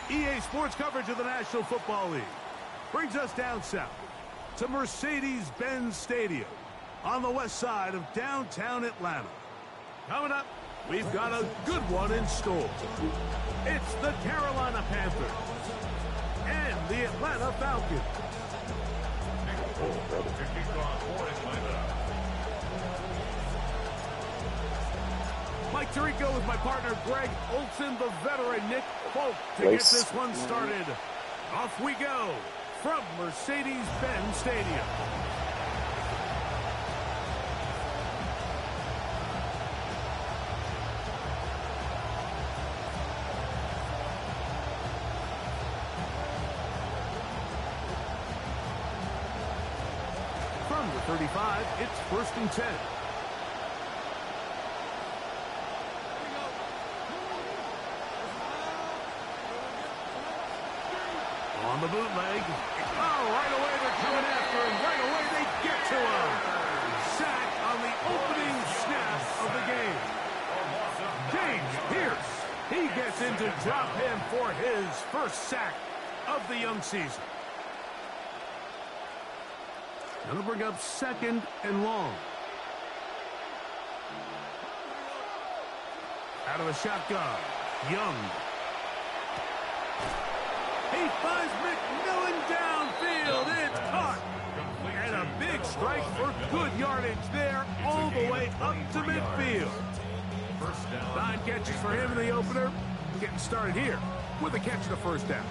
EA Sports coverage of the National Football League brings us down south to Mercedes-Benz Stadium on the west side of downtown Atlanta. Coming up, we've got a good one in store. It's the Carolina Panthers and the Atlanta Falcons. Mike Tirico with my partner Greg Olson, the veteran Nick Folk to get this one started. Off we go from Mercedes-Benz Stadium. From the 35, it's 1st and 10. On the bootleg. Oh, right away they're coming after him. Right away they get to him. Sack on the opening snap of the game. James Pierce. He gets in to drop him for his first sack of the young season. Gonna bring up 2nd and long. Out of the shotgun. Young. He finds McMillan downfield. It's caught. And a big strike for good yardage there all the way up to midfield. 9 catches for him in the opener. Getting started here with a catch of the first down.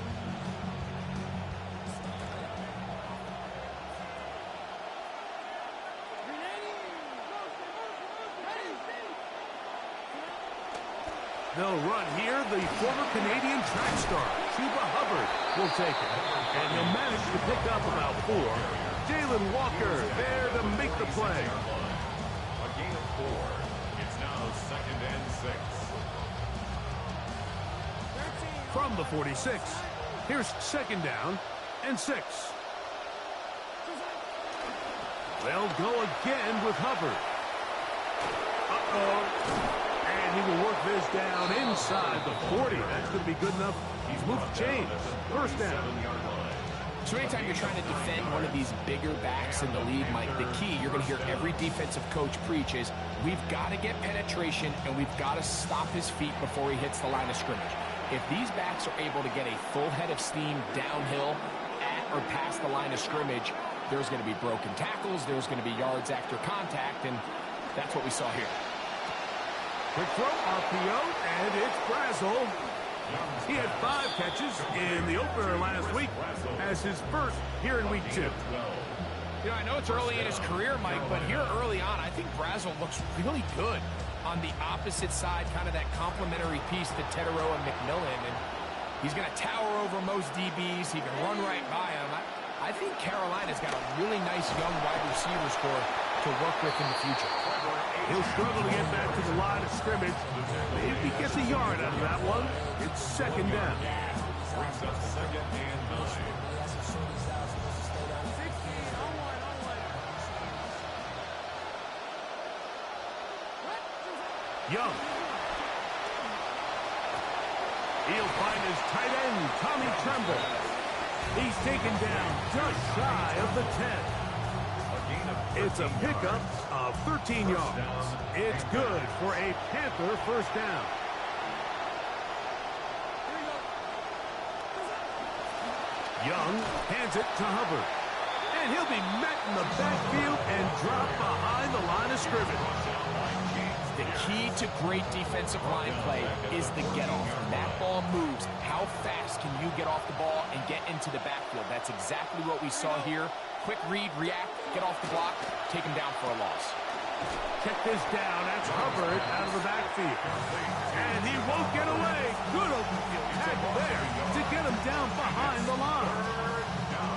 They'll run here. The former Canadian track star, Chuba Hubbard, will take it. And he'll manage to pick up about 4. Jalen Walker there to make the play. A gain of 4. It's now 2nd and 6. From the 46, here's 2nd down and 6. They'll go again with Hubbard. Uh-oh. He will work this down inside the 40. That's going to be good enough. He's moved chains. 1st down. So anytime you're trying to defend one of these bigger backs in the league, Mike, the key you're going to hear every defensive coach preach is we've got to get penetration and we've got to stop his feet before he hits the line of scrimmage. If these backs are able to get a full head of steam downhill at or past the line of scrimmage, there's going to be broken tackles, there's going to be yards after contact, and that's what we saw here. Quick throw, RPO, and it's Brazel. He had 5 catches in the opener last week as his first here in week 2. You know, I know it's early in his career, Mike, but here early on, I think Brazel looks really good on the opposite side, kind of that complementary piece to Teterow and McMillan. And he's going to tower over most DBs. He can run right by him. I think Carolina's got a really nice young wide receivers core to work with in the future. He'll struggle to get back to the line of scrimmage. If he gets a yard out of that one, it's 2nd down. Brings up 2nd and 9. Young. He'll find his tight end, Tommy Tremble. He's taken down just shy of the 10. It's a pickup of 13 yards. It's good for a Panther 1st down. Young hands it to Hubbard. And he'll be met in the backfield and dropped behind the line of scrimmage. The key to great defensive line play is the get-off. When that ball moves, how fast can you get off the ball and get into the backfield? That's exactly what we saw here. Quick read, react, get off the block, take him down for a loss. Check this down. That's Hubbard out of the backfield. And he won't get away. Good open field tackle there to get him down behind the line.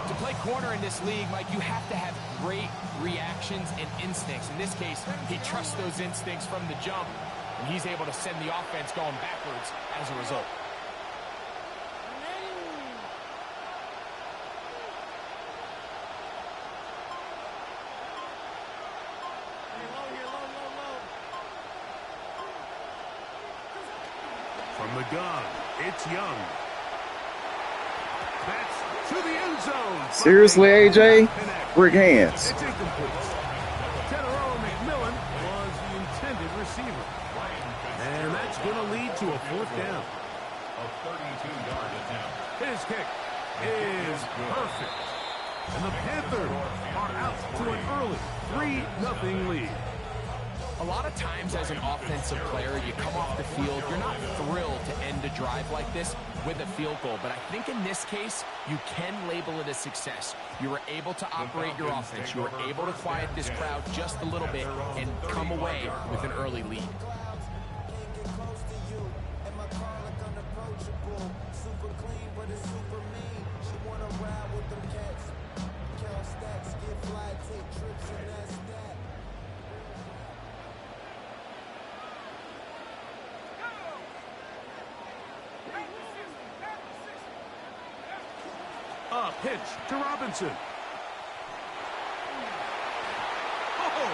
To play corner in this league, Mike, you have to have great reactions and instincts. In this case, he trusts those instincts from the jump, and he's able to send the offense going backwards as a result. From the gun, it's Young. That's to the end zone. Seriously, AJ? Brick hands. It's incomplete. Teteroa McMillan was the intended receiver. And that's going to lead to a 4th down. A 32-yard attempt. His kick is perfect. And the Panthers are out to an early 3-0 lead. A lot of times as an offensive player, you come off the field, you're not thrilled to end a drive like this with a field goal. But I think in this case, you can label it a success. You were able to operate your offense. You were able to quiet this crowd just a little bit and come away with an early lead. Pitch to Robinson. Oh!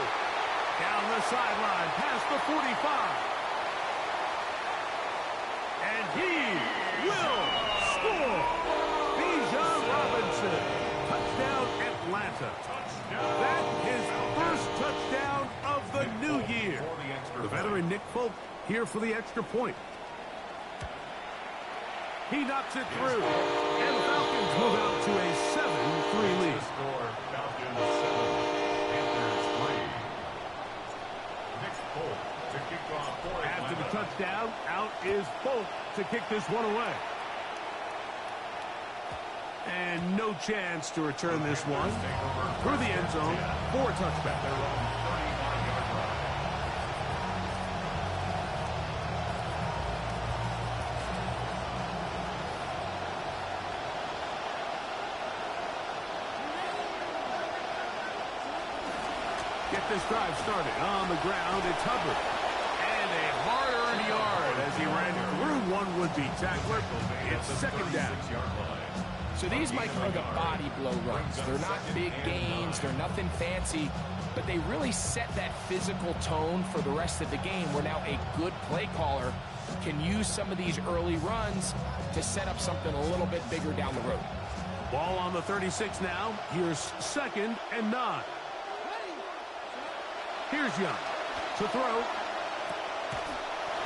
Down the sideline, past the 45. And he will score! Bijan Robinson. Touchdown, Atlanta. That is first touchdown of the new year. The veteran Nick Folk here for the extra point. He knocks it through, and the Falcons move out to a 7-3 lead. Score, Falcons 7, Panthers 3. Nick Folk to kick off for After the Atlanta. touchdown, out is Folk to kick this one away. And no chance to return this one through the end zone for a touchback. Get this drive started on the ground. It's Hubbard. And a hard-earned yard as he ran through one would-be tackler. It's 2nd down. So these might be the body blow runs. They're not big gains. They're nothing fancy. But they really set that physical tone for the rest of the game where now a good play caller can use some of these early runs to set up something a little bit bigger down the road. Ball on the 36 now. Here's 2nd and 9. Here's Young to throw.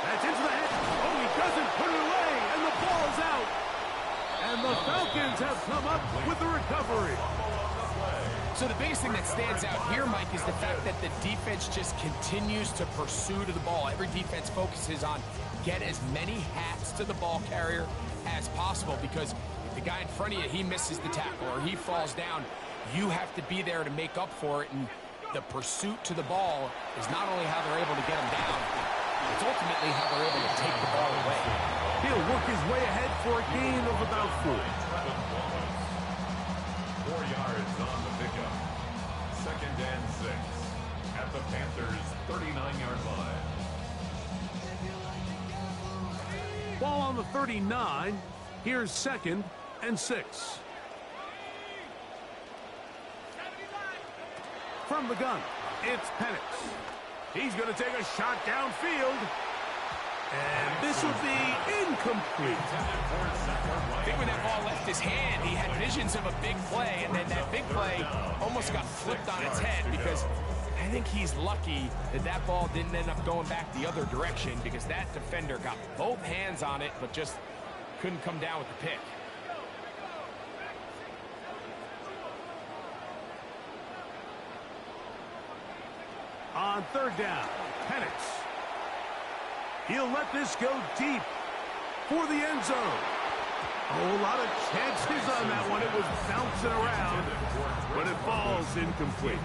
That's into the head. Oh, he doesn't put it away, and the ball is out. And the Falcons have come up with the recovery. So the biggest thing that stands out here, Mike, is the fact that the defense just continues to pursue to the ball. Every defense focuses on get as many hats to the ball carrier as possible, because if the guy in front of you, he misses the tackle or he falls down, you have to be there to make up for it. And the pursuit to the ball is not only how they're able to get him down, it's ultimately how they're able to take the ball away. He'll work his way ahead for a gain of about 4. 4 yards on the pickup. 2nd and 6 at the Panthers' 39-yard line. Ball on the 39. Here's 2nd and 6. From the gun, it's Penix. He's going to take a shot downfield. And this will be incomplete. I think when that ball left his hand, he had visions of a big play, and then that big play almost got flipped on its head, because I think he's lucky that that ball didn't end up going back the other direction, because that defender got both hands on it, but just couldn't come down with the pick. On 3rd down, Penix. He'll let this go deep for the end zone. A whole lot of chances on that one. It was bouncing around. but it falls incomplete.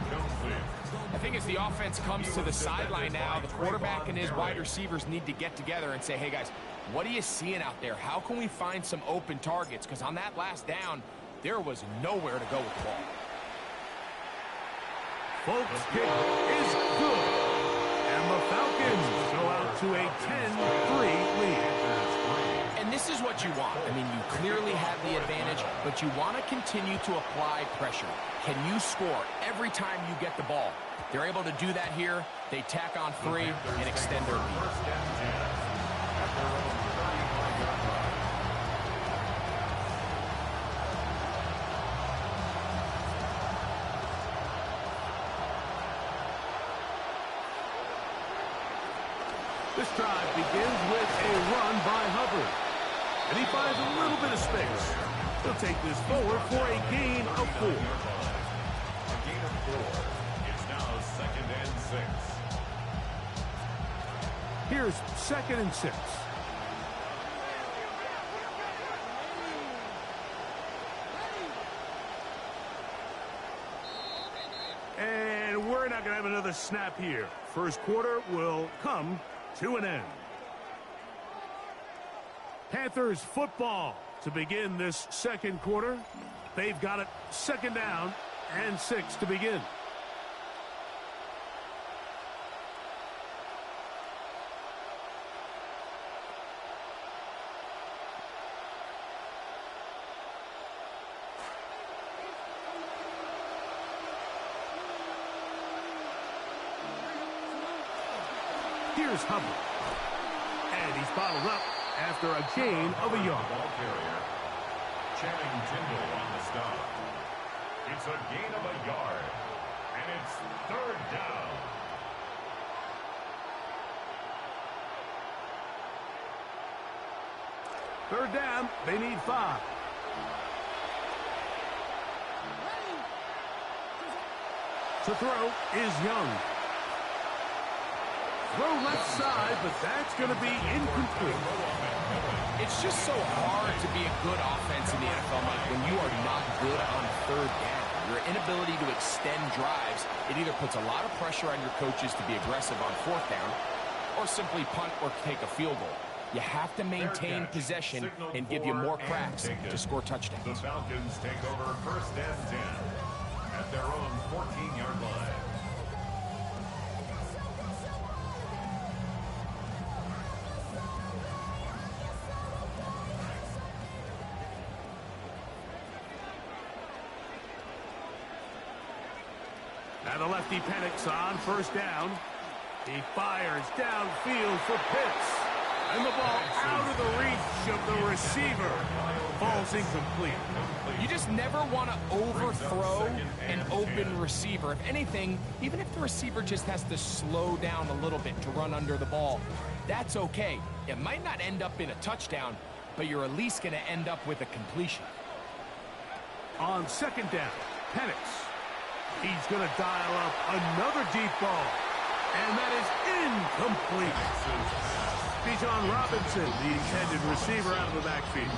I think as the offense comes to the sideline now, the quarterback and his wide receivers need to get together and say, hey guys, what are you seeing out there? How can we find some open targets? Because on that last down, there was nowhere to go with the ball. Folks' kick is good. And the Falcons go out to a 10-3 lead. And this is what you want. I mean, you clearly have the advantage, but you want to continue to apply pressure. Can you score every time you get the ball? They're able to do that here. They tack on 3 and extend their lead. This drive begins with a run by Hubbard. And he finds a little bit of space. He'll take this forward for a gain of 4. A gain of 4. It's now 2nd and 6. Here's 2nd and 6. And we're not going to have another snap here. First quarter will come to an end. Panthers football to begin this second quarter. They've got it 2nd down and 6 to begin. Here's Hubbard. And he's bottled up after a gain of a yard. Ball carrier. Channing Tindall on the stop. It's a gain of a yard. And it's 3rd down. Third down, they need 5. To throw is Young. Throw left side, but that's going to be incomplete. It's just so hard to be a good offense in the NFL, Mike, when you are not good on 3rd down. Your inability to extend drives, it either puts a lot of pressure on your coaches to be aggressive on 4th down or simply punt or take a field goal. You have to maintain possession and give you more cracks to score touchdowns. The Falcons take over 1st and 10 at their own 14-yard line. And the lefty Penix on 1st down. He fires downfield for Pitts. And the ball out of the reach of the receiver. Falls incomplete. You just never want to overthrow an open receiver. If anything, even if the receiver just has to slow down a little bit to run under the ball, that's okay. It might not end up in a touchdown, but you're at least going to end up with a completion. On 2nd down, Penix. He's going to dial up another deep ball. And that is incomplete. Bijan Robinson, the intended receiver, out of the backfield.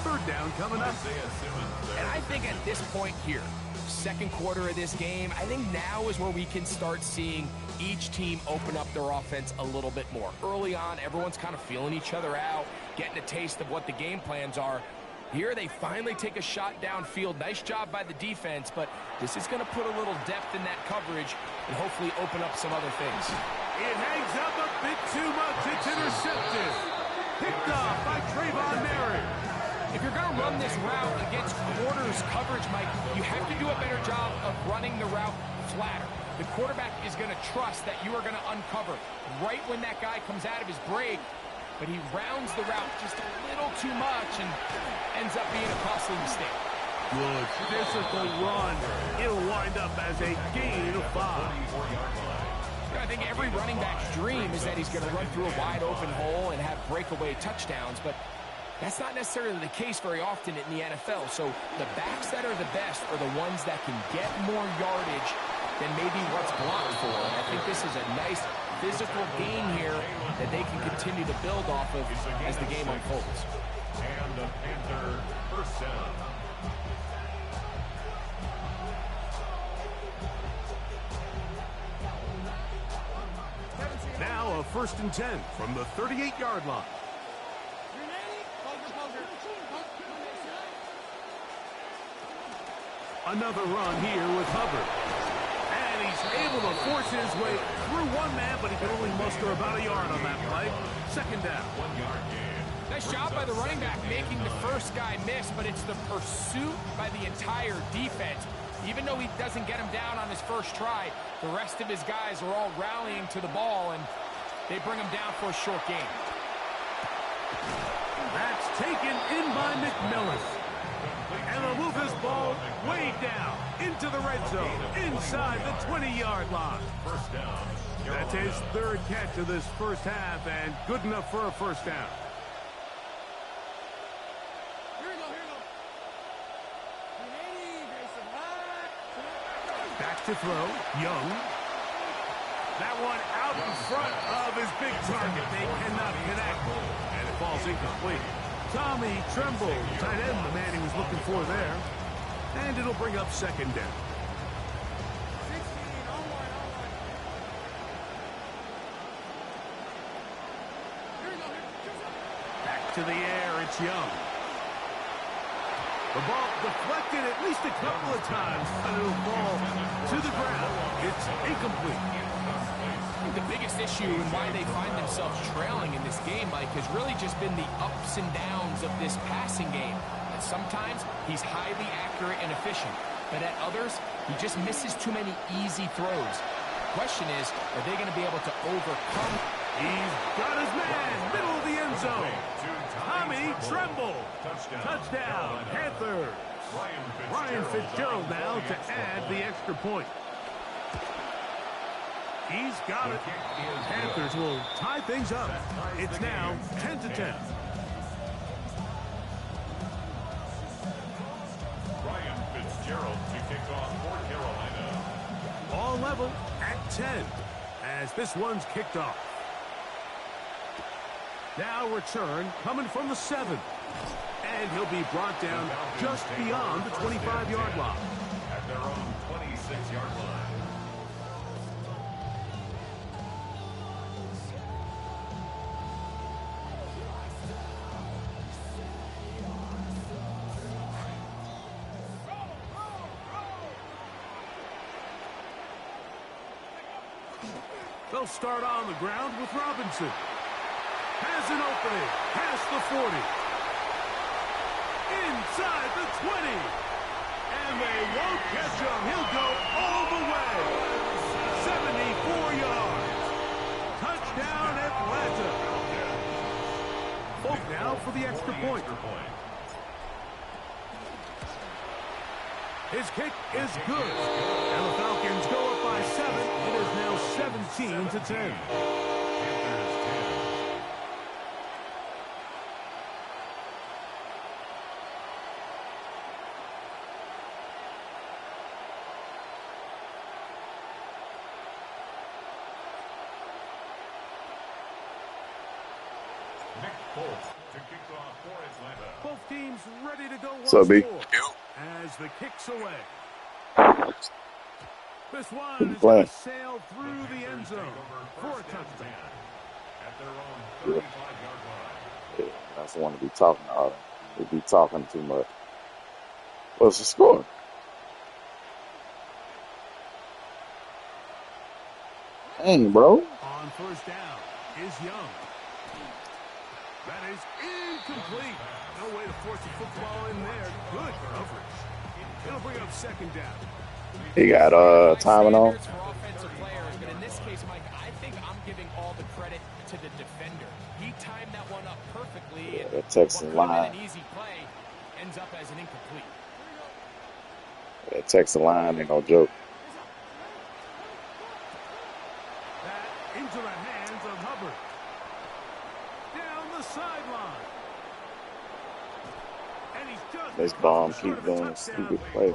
3rd down coming up. And I think at this point here, 2nd quarter of this game, I think now is where we can start seeing each team open up their offense a little bit more. Early on, everyone's kind of feeling each other out, getting a taste of what the game plans are. Here they finally take a shot downfield. Nice job by the defense, but this is going to put a little depth in that coverage and hopefully open up some other things. It hangs up a bit too much. It's intercepted. Picked off by Trayvon Merritt. If you're going to run this route against quarters coverage, Mike, you have to do a better job of running the route flatter. The quarterback is going to trust that you are going to uncover right when that guy comes out of his break, but he rounds the route just a little too much and ends up being a costly mistake. Good physical run. It'll wind up as a gain of 5. I think every running back's dream is that he's going to run through a wide open hole and have breakaway touchdowns, but that's not necessarily the case very often in the NFL. So the backs that are the best are the ones that can get more yardage than maybe what's blocked for. And I think this is a nice physical gain here that they can continue to build off of as the game unfolds. And the Panther 1st down. first and 10 from the 38-yard line. Another run here with Hubbard. And he's able to force his way through one man, but he can only muster about a yard on that play. Second down. 1 yard gain. Nice job by the running back making the first guy miss, but it's the pursuit by the entire defense. Even though he doesn't get him down on his first try, the rest of his guys are all rallying to the ball, and they bring him down for a short gain. That's taken in by McMillan. And they'll move this ball way down into the red zone, inside the 20-yard line. First down. That's his third catch of this first half, and good enough for a first down. Back to throw, Young. That one out in front of his big target. They cannot connect, and it falls incomplete. Tommy Tremble, tight end, the man he was looking for there. And it'll bring up second down. Back to the air, it's Young. The ball deflected at least a couple of times, and it'll fall to the ground. It's incomplete. I think the biggest issue and why they find themselves trailing in this game, Mike, has really just been the ups and downs of this passing game. And sometimes he's highly accurate and efficient, but at others, he just misses too many easy throws. The question is, are they going to be able to overcome? He's got his man, middle of the end zone. Tommy Tremble. Touchdown, Panthers. Ryan Fitzgerald now to add the extra point. He's got it. Panthers will tie things up. It's now 10-10. Ryan Fitzgerald to kick off for Carolina. All level at 10 as this one's kicked off. Now return coming from the 7. And he'll be brought down just beyond the 25-yard line. At their own 26-yard line. They'll start on the ground with Robinson. Has an opening, past the 40. Inside the 20. And they won't catch him. He'll go all the way. 74 yards. Touchdown, Atlanta. Folk now for the extra point. His kick is good. And the Falcons go up by 7. It is now 17-10. Both teams ready to go once more as the kick's away. This one is going to sail through the end zone for a touchdown. At their own 35-yard line. Yeah, that's the one to be talking about. They be talking too much. What's the score? Dang, bro. On first down is Young. That is incomplete. No way to force the football in there. Good coverage. It'll bring up second down. He got timing on. For offensive players, but in this case, Mike, I think I'm giving all the credit to the defender. He timed that one up perfectly. Yeah, that Texas line. An easy play ends up as an incomplete. That Texas line ain't no joke. That into the hands of Hubbard. Down the sideline. And he's just This bomb keep doing stupid plays.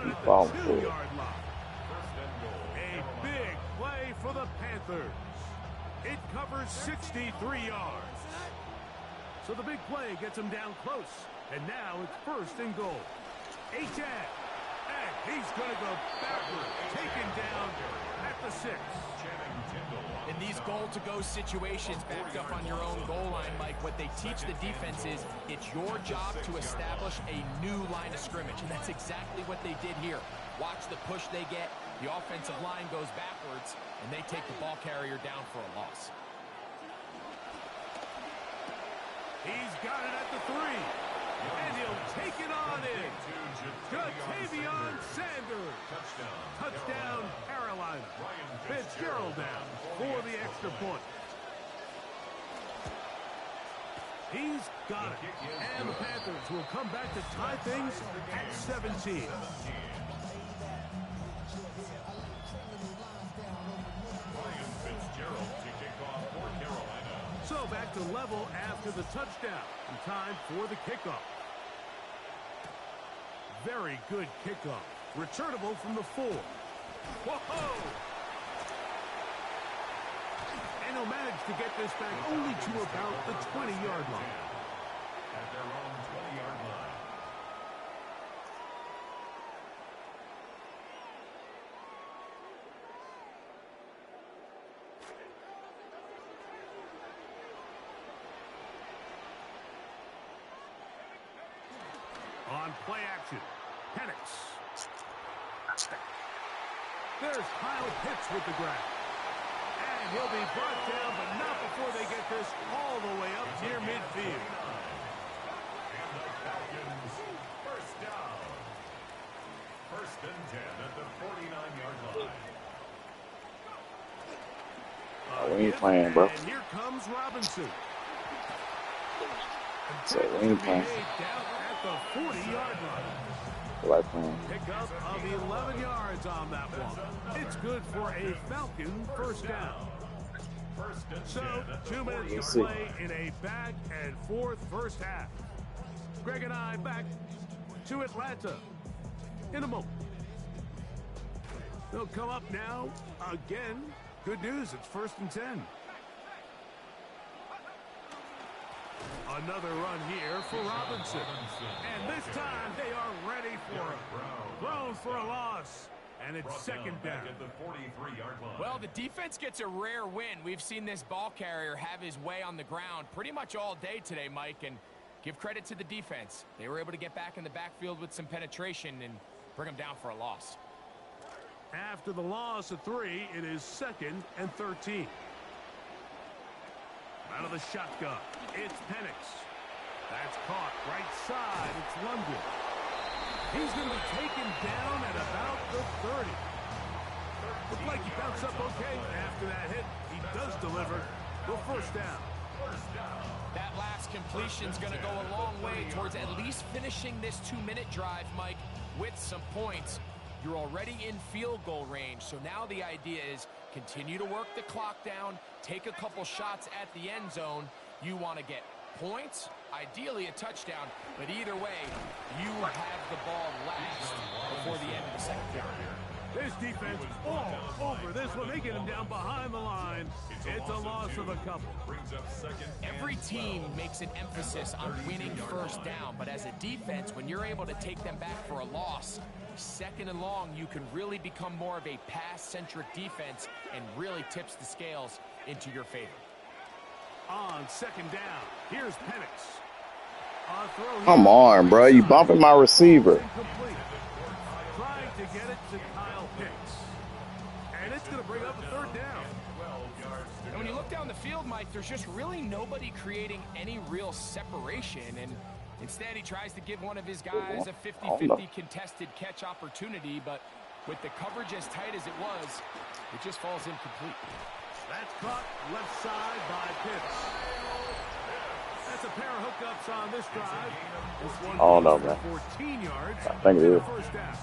Keep falling for it. A big play for the Panthers. It covers 63 yards. So the big play gets him down close. And now it's first and goal. Achane. And he's He's going to go backward, taken down at the 6. In these goal-to-go situations backed up on your own goal line, Mike, what they teach the defense is it's your job to establish a new line of scrimmage, and that's exactly what they did here. Watch the push they get. The offensive line goes backwards, and they take the ball carrier down for a loss. He's got it at the 3, and he'll take it on in. Ja'Tavion Sanders. Touchdown, Carolina. Fitzgerald down for the extra point. He's got it. And the Panthers will come back to tie things at 17. So back to level after the touchdown. And time for the kickoff. Very good kickoff. Returnable from the 4. Whoa! And he'll manage to get this back only to about the 20-yard line. At their own 20-yard line. On play action, Penix. There's Kyle Pitts with the grab. And he'll be brought down, but not before they get this all the way up near midfield. And the Falcons, first down. 1st and 10 at the 49-yard line. We ain't playing, bro. And here comes Robinson. So we ain't playing. Down at the 40-yard line. Like playing. Pickup of 11 yards on that one. It's good for a Falcon first down. So, 2 minutes to play in a back-and-forth first half. Greg and I back to Atlanta in a moment. They'll come up now again. Good news, it's 1st and 10. Another run here for Robinson. And this time they are ready for it. Thrown for a loss. And it's 2nd down. At the 43-yard line. Well, the defense gets a rare win. We've seen this ball carrier have his way on the ground pretty much all day today, Mike, and give credit to the defense. They were able to get back in the backfield with some penetration and bring them down for a loss. After the loss of 3, it is 2nd and 13. Out of the shotgun, it's Penix. That's caught right side. It's London. He's going to be taken down at about the 30. Looked like he bounced up okay after that hit. He does deliver the first down. That last completion's going to go a long way towards at least finishing this 2-minute drive, Mike, with some points. You're already in field goal range, so now the idea is continue to work the clock down, take a couple shots at the end zone. You want to get points, ideally a touchdown, but either way, you have the ball last before the end of the second quarter. This defense all over this one. They get him down behind the line. It's a loss of a couple. Every team makes an emphasis on winning first down, but as a defense, when you're able to take them back for a loss, 2nd and long, you can really become more of a pass-centric defense and really tips the scales into your favor. On 2nd down, here's Penix. Come on, bro. You bumping my receiver. Trying to get it to Kyle Pitts. And it's going to bring up a 3rd down. And when you look down the field, Mike, there's just really nobody creating any real separation. And instead, he tries to give one of his guys a 50-50 contested catch opportunity. But with the coverage as tight as it was, it just falls incomplete. That's caught left side by Pitts. That's a pair of hookups on this drive. This one Oh, no, man. 14 yards. I think it is. First down.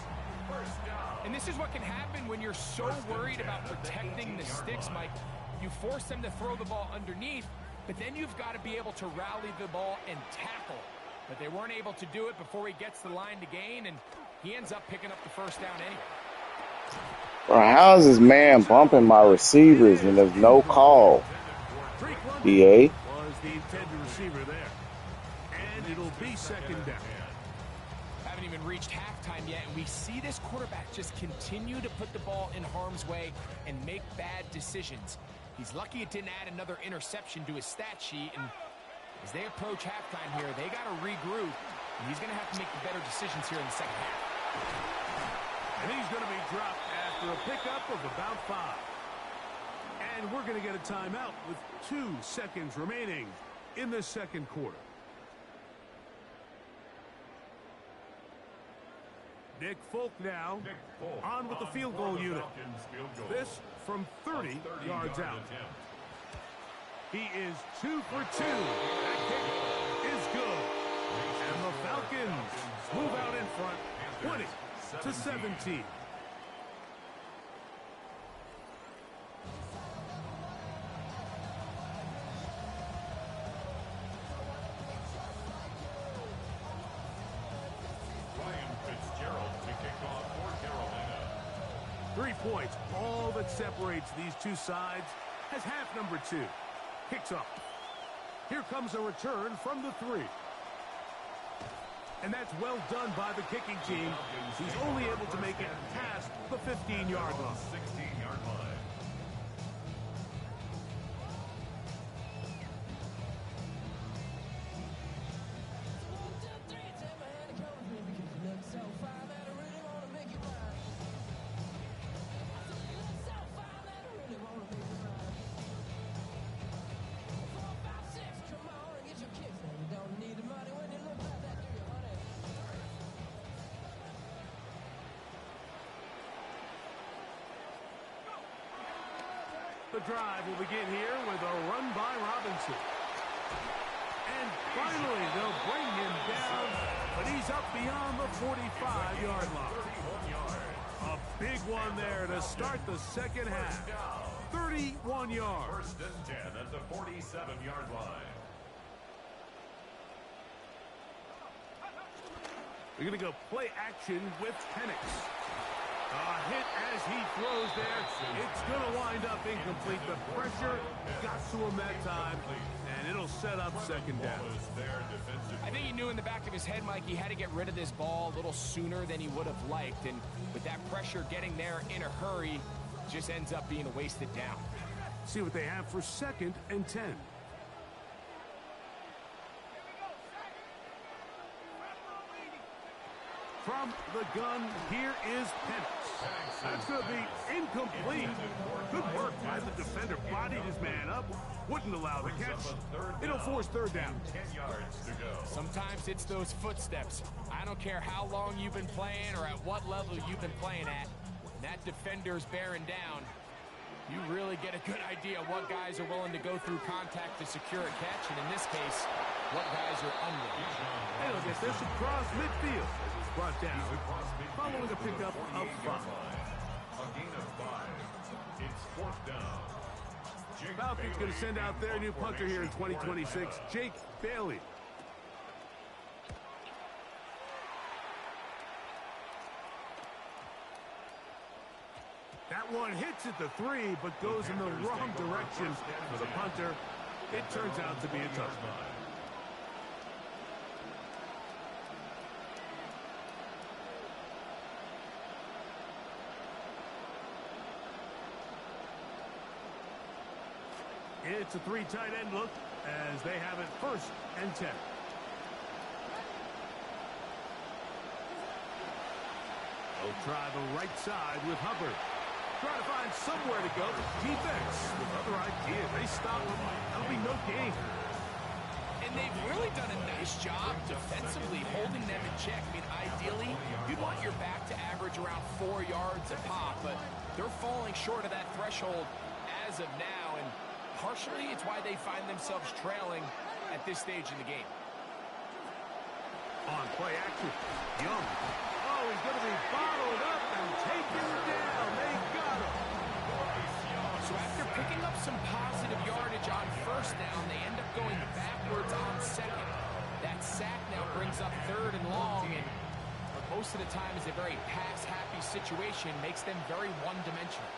And this is what can happen when you're so worried about protecting the sticks, Mike. You force them to throw the ball underneath, but then you've got to be able to rally the ball and tackle. But they weren't able to do it before he gets the line to gain, and he ends up picking up the first down anyway. Bro, how is this man bumping my receivers and there's no call? EA? Was the intended receiver there. And it'll be 2nd down. Haven't even even reached halftime yet, and we see this quarterback just continue to put the ball in harm's way and make bad decisions. He's lucky it didn't add another interception to his stat sheet, and as they approach halftime here, they got to regroup, and he's going to have to make the better decisions here in the second half. And he's going to be dropped after a pickup of about 5. And we're going to get a timeout with 2 seconds remaining in the second quarter. Nick Folk now on with the field goal unit. This from 30 yards out. He is 2 for 2. That kick is good. And the Falcons move out in front, 20-17. Ryan Fitzgerald to kick off for Carolina. 3 points, all that separates these two sides, as half number 2 kicks off. Here comes a return from the 3. And that's well done by the kicking team. He's only able to make it past the 15-yard line. 16-yard line. The drive will begin here with a run by Robinson. And finally, they'll bring him down, but he's up beyond the 45-yard line. 31 yards. A big one there to start the second half. 31 yards. 1st and 10 at the 47-yard line. We're going to go play action with Penix. A hit as he throws there. It's going to wind up incomplete. The pressure got to him that time, and it'll set up second down. I think he knew in the back of his head, Mike, he had to get rid of this ball a little sooner than he would have liked. And with that pressure getting there in a hurry, just ends up being a wasted down. See what they have for 2nd and 10. From the gun, here is Penix. That's going to be incomplete. Good work by the defender. Bodied his man up. Wouldn't allow the catch. It'll force 3rd down. 10 yards to go. Sometimes it's those footsteps. I don't care how long you've been playing or at what level you've been playing at. When that defender's bearing down, you really get a good idea what guys are willing to go through contact to secure a catch, and in this case, what guys are unwilling. And he'll get this across midfield as it's brought down following a pickup of 5. A gain of 5. It's 4th down. Jake Falcons going to send out their new punter here in 2026, Jake Bailey. That one hits at the 3, but goes in the wrong direction for the punter. It turns out to be a touchdown. It's a 3 tight end look as they have it 1st and 10. They'll try the right side with Hubbard. Trying to find somewhere to go. Defense with other ideas. They stop him. That'll be no gain. And they've really done a nice job defensively holding them in check. I mean, ideally, you'd want your back to average around 4 yards a pop, but they're falling short of that threshold as of now, and partially it's why they find themselves trailing at this stage in the game. On play action, Young. Oh, he's going to be bottled up and taken down. They got him. So after picking up some positive yardage on 1st down, they end up going backwards on 2nd. That sack now brings up 3rd and long, and most of the time is a very pass-happy situation, makes them very one-dimensional.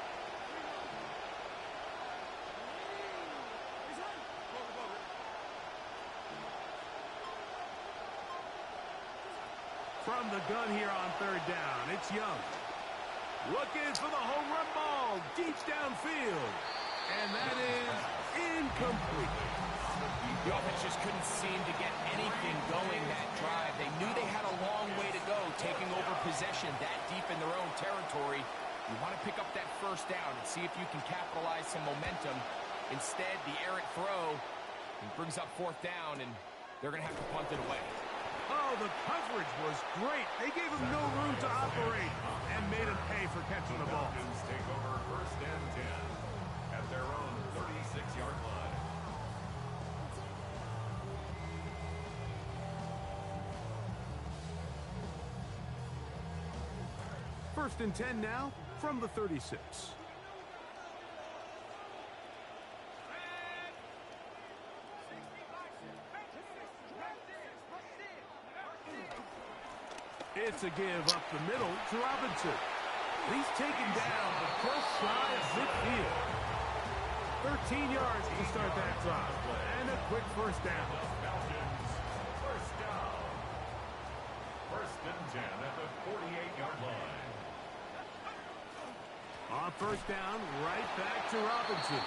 From the the gun here on third down. It's Young. Looking for the home run ball deep downfield. And that is incomplete. The offense just couldn't seem to get anything going that drive. They knew they had a long way to go, taking over possession that deep in their own territory. You want to pick up that first down and see if you can capitalize some momentum. Instead, the errant throw brings up fourth down, and they're going to have to punt it away. Oh, the coverage was great. They gave him no room to operate and made him pay for catching the ball. Falcons take over first and 10 at their own 36-yard line. First and 10 now from the 36. It's a give up the middle to Robinson. He's taken down, but just shy of midfield. 13 yards to start that drive. And a quick first down. Falcons, first down. First and 10 at the 48-yard line. On first down, right back to Robinson.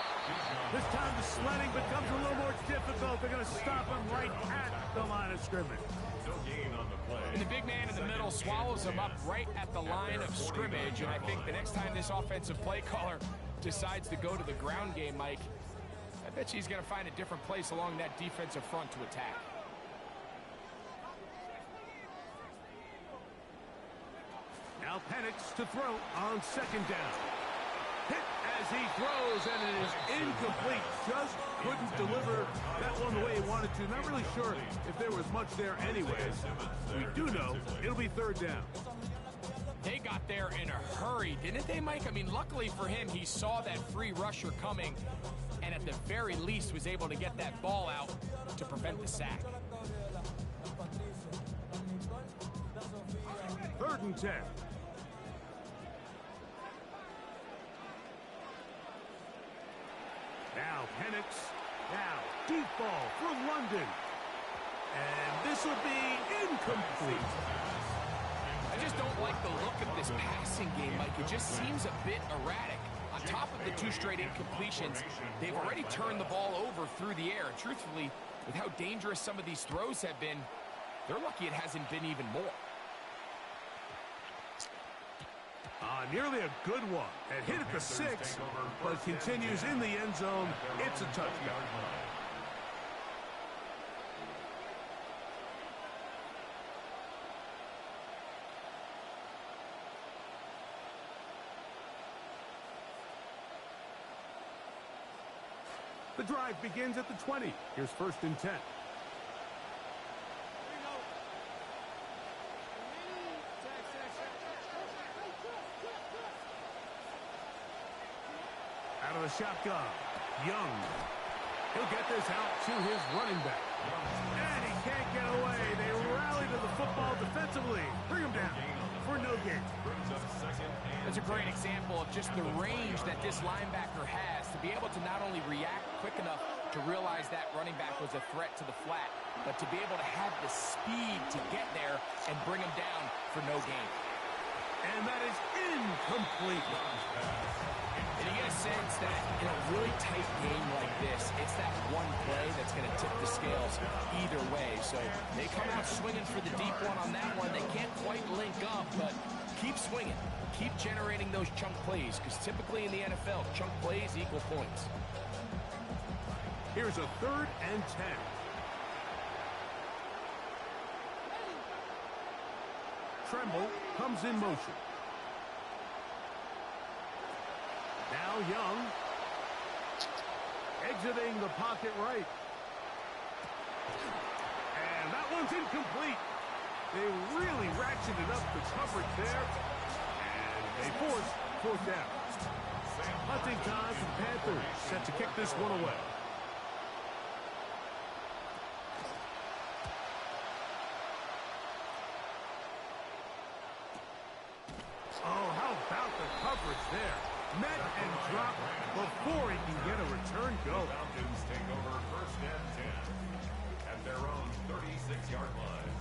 This time the sledding becomes a little more difficult. They're going to stop him right at the line of scrimmage. No gain on the play. And the big man in the middle swallows him up right at the line of scrimmage. And I think the next time this offensive play caller decides to go to the ground game, Mike, I bet you he's going to find a different place along that defensive front to attack. Now Penix to throw on second down. Hit as he throws, and it is incomplete. Just couldn't deliver that one the way he wanted to. Not really sure if there was much there anyways. We do know it'll be third down. They got there in a hurry, didn't they, Mike? I mean, luckily for him, he saw that free rusher coming, and at the very least was able to get that ball out to prevent the sack. Third and 10. Now Penix. Now deep ball for London. And this will be incomplete. I just don't like the look of this passing game, Mike. It just seems a bit erratic. On top of the 2 straight incompletions, they've already turned the ball over through the air. Truthfully, with how dangerous some of these throws have been, they're lucky it hasn't been even more. Nearly a good one. It hit at the 6, but continues in the end zone. It's a touchdown. The drive begins at the 20. Here's first and 10. Out of the shotgun, Young. He'll get this out to his running back. And he can't get away. They rally to the football defensively. Bring him down for no gain. That's a great example of just the range that this linebacker has to be able to not only react quick enough to realize that running back was a threat to the flat, but to be able to have the speed to get there and bring him down for no gain. And that is incomplete. And you get a sense that in a really tight game like this, it's that one play that's going to tip the scales either way. So they come out swinging for the deep one on that one. They can't quite link up, but keep swinging. Keep generating those chunk plays, because typically in the NFL, chunk plays equal points. Here's a third and 10. Tremble comes in motion. Now Young. Exiting the pocket right. And that one's incomplete. They really ratcheted up the coverage there. And they force fourth down. Hunting time for Panthers. Set to kick this one away. Oh, how about the coverage there? Met and dropped before he can get a return go. The Falcons take over first and 10 at their own 36-yard line.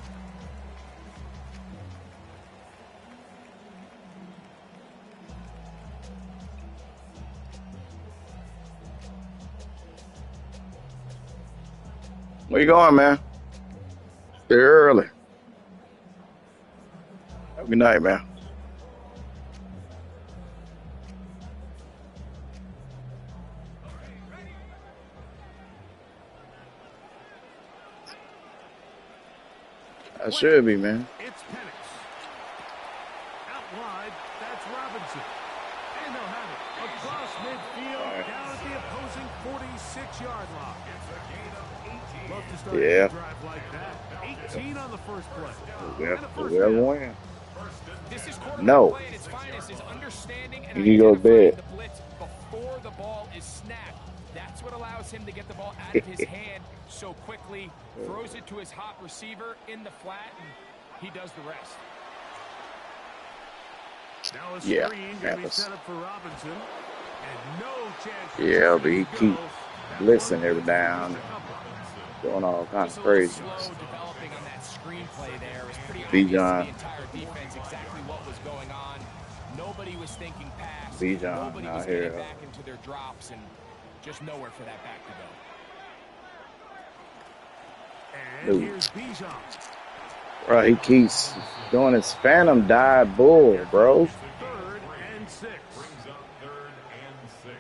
Where you going, man? Stay early. Have a good night, man. I should be, man. It's Penix. Out wide, that's Robinson. And they'll have it across midfield, down at the opposing 46-yard line. It's a gain of 18. Love to start a drive like that. 18 on the first play. We'll win. This is No. play at its finest, is understanding and You can go to bed. the blitz before the ball is snapped. That's what allows him to get the ball out of his hand so quickly, throws it to his hot receiver in the flat, and he does the rest. Now a screen going to be set up for Robinson. And no chance. Yeah, but he keep blitzing every down, doing all kinds of crazy. Slow developing on that screenplay there. Is pretty Bijan. obvious to the entire defense exactly what was going on. Nobody was thinking pass. Bijan Nobody was out getting here. back into their drops, and just nowhere for that back to go. And here's Bijan. Bro, he keeps doing his phantom dive bull, bro. 3rd and 6. Brings up 3rd and 6.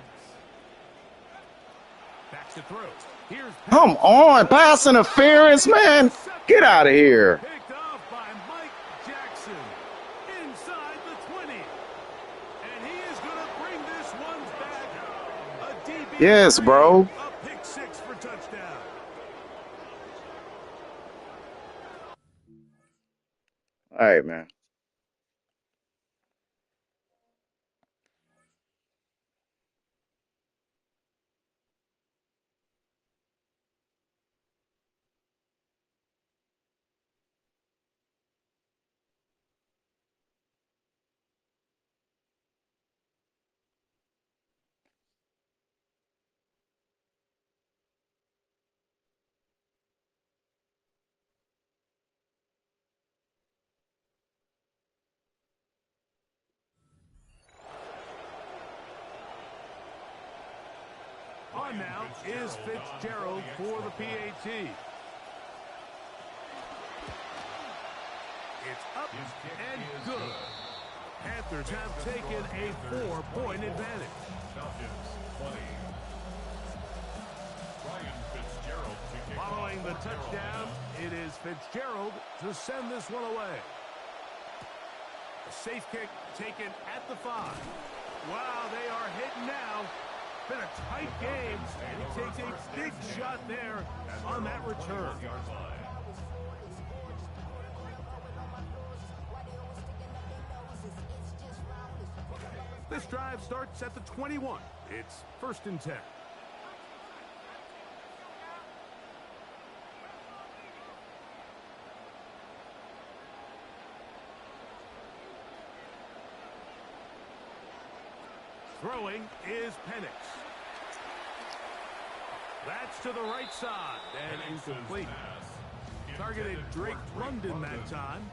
Back to throw. Here's Come on, pass interference, man. Get out of here. picked off by Mike Jackson inside the 20. And he is going to bring this one back. A DB. Yes, bro. A pick 6 for touchdown. All right, man. On now is Fitzgerald for the PAT. It's up and good. Panthers have taken a 4-point advantage. Falcons 20. Ryan Fitzgerald to kick off. Following the touchdown, it is Fitzgerald to send this one away. A safe kick taken at the 5. Wow, they are hitting now. Been a tight game, and he takes a big shot there on that return. This drive starts at the 21. It's 1st and 10. Throwing is Penix. That's to the right side and incomplete. Targeted Drake London that time.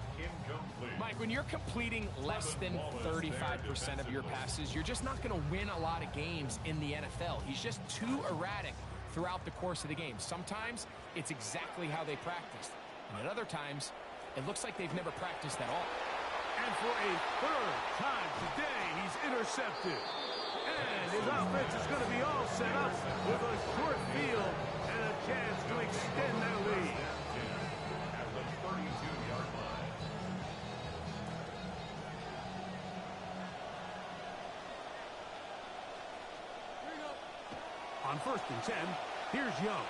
Mike, when you're completing less than 35% of your passes, you're just not going to win a lot of games in the NFL. He's just too erratic throughout the course of the game. Sometimes it's exactly how they practiced. And at other times, it looks like they've never practiced at all. And for a 3rd time today, he's intercepted. And his offense is going to be all set up with a short field and a chance to extend their lead. At the 32-yard line. On 1st and 10, here's Young.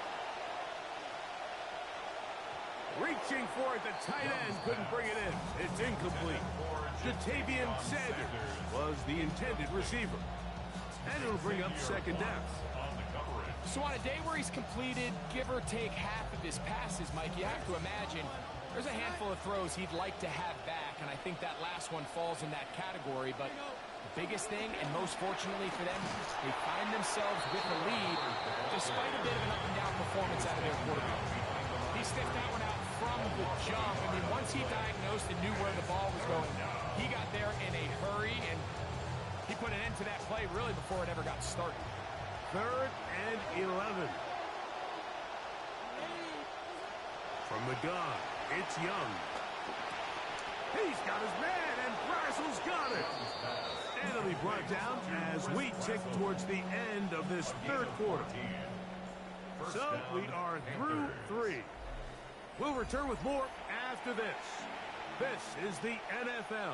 Reaching for it, the tight end couldn't bring it in. It's incomplete. Jatavian Sanders was the intended receiver. And it'll bring up 2nd down. So on a day where he's completed, give or take half of his passes, Mike, you have to imagine there's a handful of throws he'd like to have back, and I think that last one falls in that category. But the biggest thing, and most fortunately for them, they find themselves with the lead despite a bit of an up-and-down performance out of their quarterback. He stiffed that one out from the jump. I mean, once he diagnosed and knew where the ball was going, he got there in a hurry, and he put an end to that play really before it ever got started. 3rd and 11. From the gun, it's Young. He's got his man, and Brazel's got it. And it'll be brought down as we tick towards the end of this third quarter. So we are through 3. We'll return with more after this. This is the NFL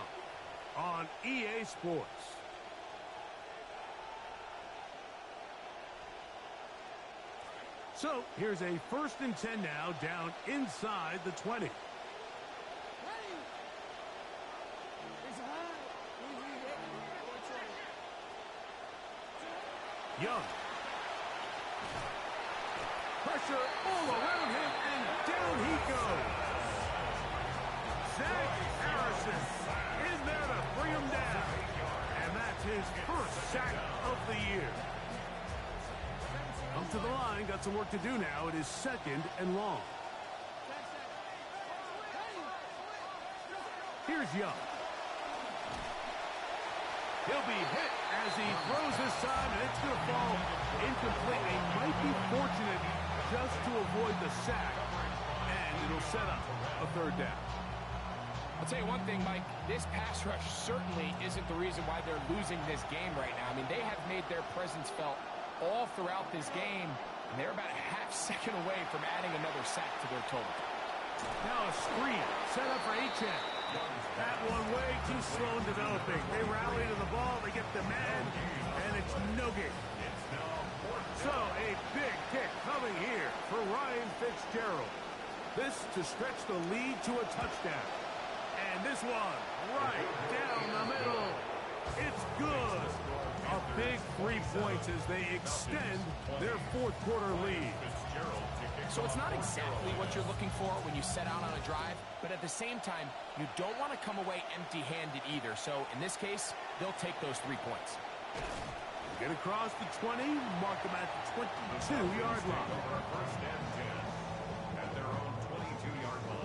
on EA Sports. So here's a 1st and 10 now, down inside the 20. Young. Pressure all around him, and down he goes. Zach Harrison in there to bring him down. And that's his first sack of the year. Up to the line, got some work to do now. It is 2nd and long. Here's Young. He'll be hit as he throws this time, and it's going to fall incomplete. They might be fortunate just to avoid the sack, and it'll set up a 3rd down. I'll tell you one thing, Mike. This pass rush certainly isn't the reason why they're losing this game right now. I mean, they have made their presence felt all throughout this game, and they're about a half second away from adding another sack to their total. Now a screen set up for Achane. That one way too slow in developing. They rally to the ball, they get the man, and it's no gain. So a big kick coming here for Ryan Fitzgerald. This to stretch the lead to a touchdown. And this one right down the middle. It's good. A big 3 points as they extend their 4th quarter lead. So it's not exactly what you're looking for when you set out on a drive, but at the same time, you don't want to come away empty-handed either. So in this case, they'll take those 3 points. Get across the 20, mark them at the 22-yard line. 1st and 10 at their own 22-yard line.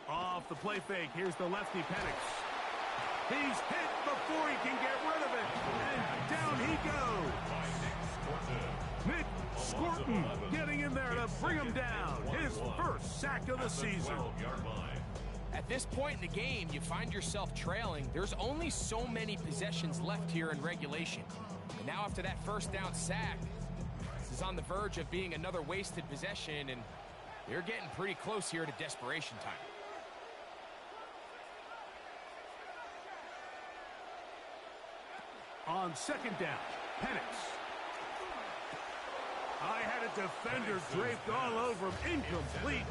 Off the play fake, here's the lefty Penix. He's hit before he can get rid of it, and down he goes. Nick Scorton getting in there to bring him down. His first sack of the season. At this point in the game, you find yourself trailing. There's only so many possessions left here in regulation. And now after that 1st down sack, this is on the verge of being another wasted possession, and they're getting pretty close here to desperation time. On 2nd down, Penix. I had a defender draped all over him. Incomplete.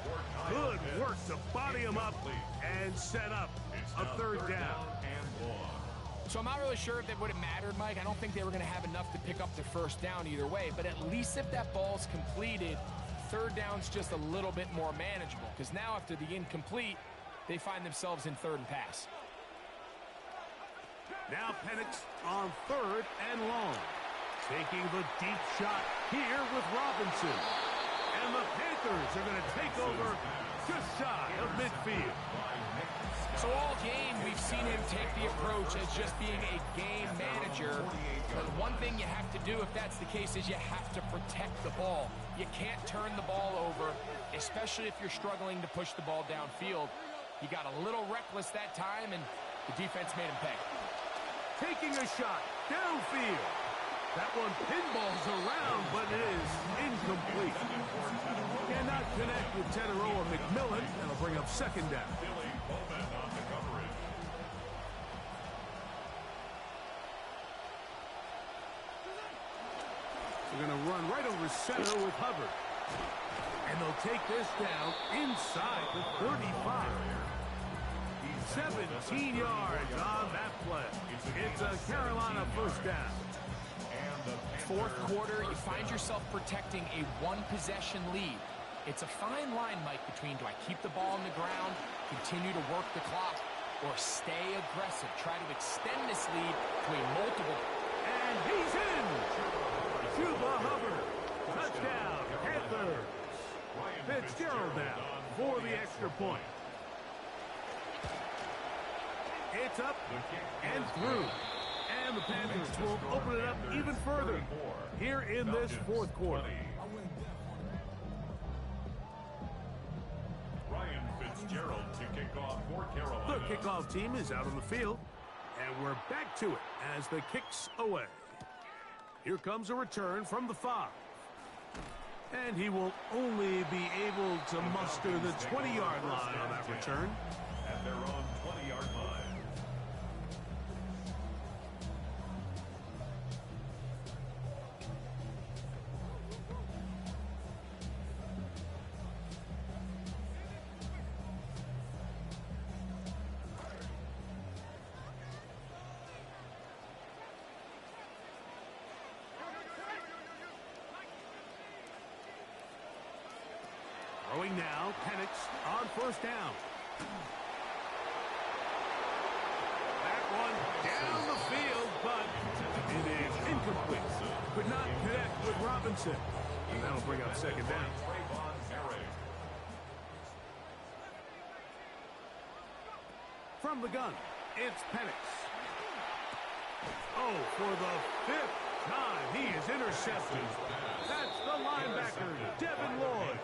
Good work to body him up and set up a 3rd down. So I'm not really sure if it would have mattered, Mike. I don't think they were going to have enough to pick up the 1st down either way. But at least if that ball's completed, 3rd down's just a little bit more manageable. Because now after the incomplete, they find themselves in 3rd and pass. Now Penix on 3rd and long. Taking the deep shot here with Robinson. And the Panthers are going to take over just shy of midfield. So all game, we've seen him take the approach as just being a game manager. But one thing you have to do if that's the case is you have to protect the ball. You can't turn the ball over, especially if you're struggling to push the ball downfield. He got a little reckless that time, and the defense made him pay. Taking a shot downfield. That one pinballs around, but it is incomplete. Cannot connect with Teteroa McMillan. That'll bring up 2nd down. They're going to run right over center with Hubbard. And they'll take this down inside the 35. 17 yards on that play. It's a Carolina 1st down. 4th quarter, you find yourself protecting a 1-possession lead. It's a fine line, Mike, between do I keep the ball on the ground, continue to work the clock, or stay aggressive. Try to extend this lead to a multiple. And he's in! Chuba Hubbard. Touchdown, Panthers. Fitzgerald now for the extra point. It's up and through. And the Panthers will open it up even further here in this fourth quarter. Ryan Fitzgerald to kick off for Carolina. The kickoff team is out on the field, and we're back to it as the kick's away. Here comes a return from the 5. And he will only be able to muster the 20-yard line on that return. At their own 20-yard line. Throwing now, Penix on first down. That one down the field, but it is incomplete. Could not connect with Robinson. And that'll bring up second down. From the gun, it's Penix. Oh, for the 5th time, he is intercepted. That's the linebacker, Devin Lloyd.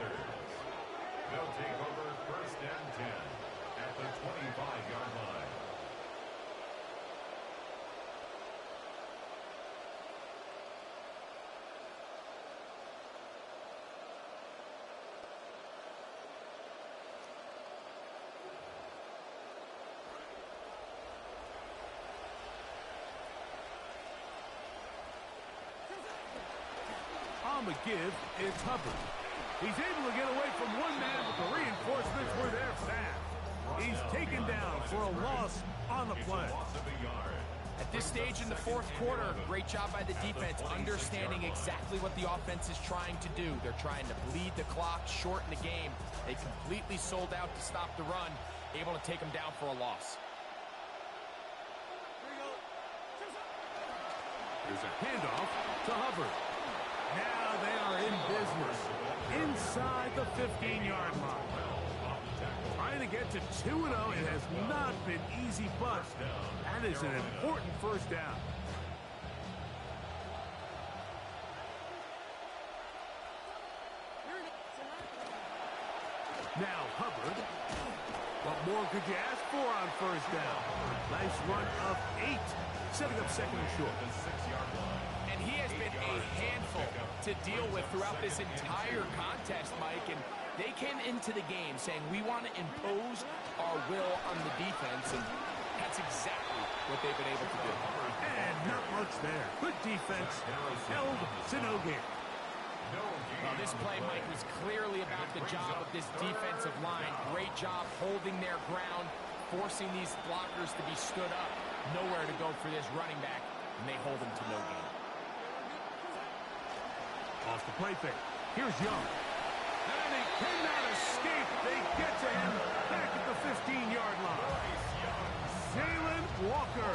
They'll take over first and 10 at the 25-yard line. On the give, it's Hubbard. He's able to get away from one man, but the reinforcements were there fast. He's taken down for a loss on the play. At this stage in the fourth quarter, great job by the defense, understanding exactly what the offense is trying to do. They're trying to bleed the clock, shorten the game. They completely sold out to stop the run, able to take them down for a loss. Here's a handoff to Hubbard. Now they are in business inside the 15-yard line. Trying to get to 2-0. It has not been easy, but that is an important first down. Now Hubbard. What more could you ask for on first down? Nice run of 8, setting up second and short. And he has been a handful to deal with throughout this entire contest, Mike. And they came into the game saying, we want to impose our will on the defense. And that's exactly what they've been able to do. And not much there. Good defense. Held to no gain. Well, this play, Mike, was clearly about the job of this defensive line. Great job holding their ground, forcing these blockers to be stood up. Nowhere to go for this running back, and they hold him to no gain. Off the play fake. Here's Young. And he cannot escape. They get to him back at the 15-yard line. Jalen Walker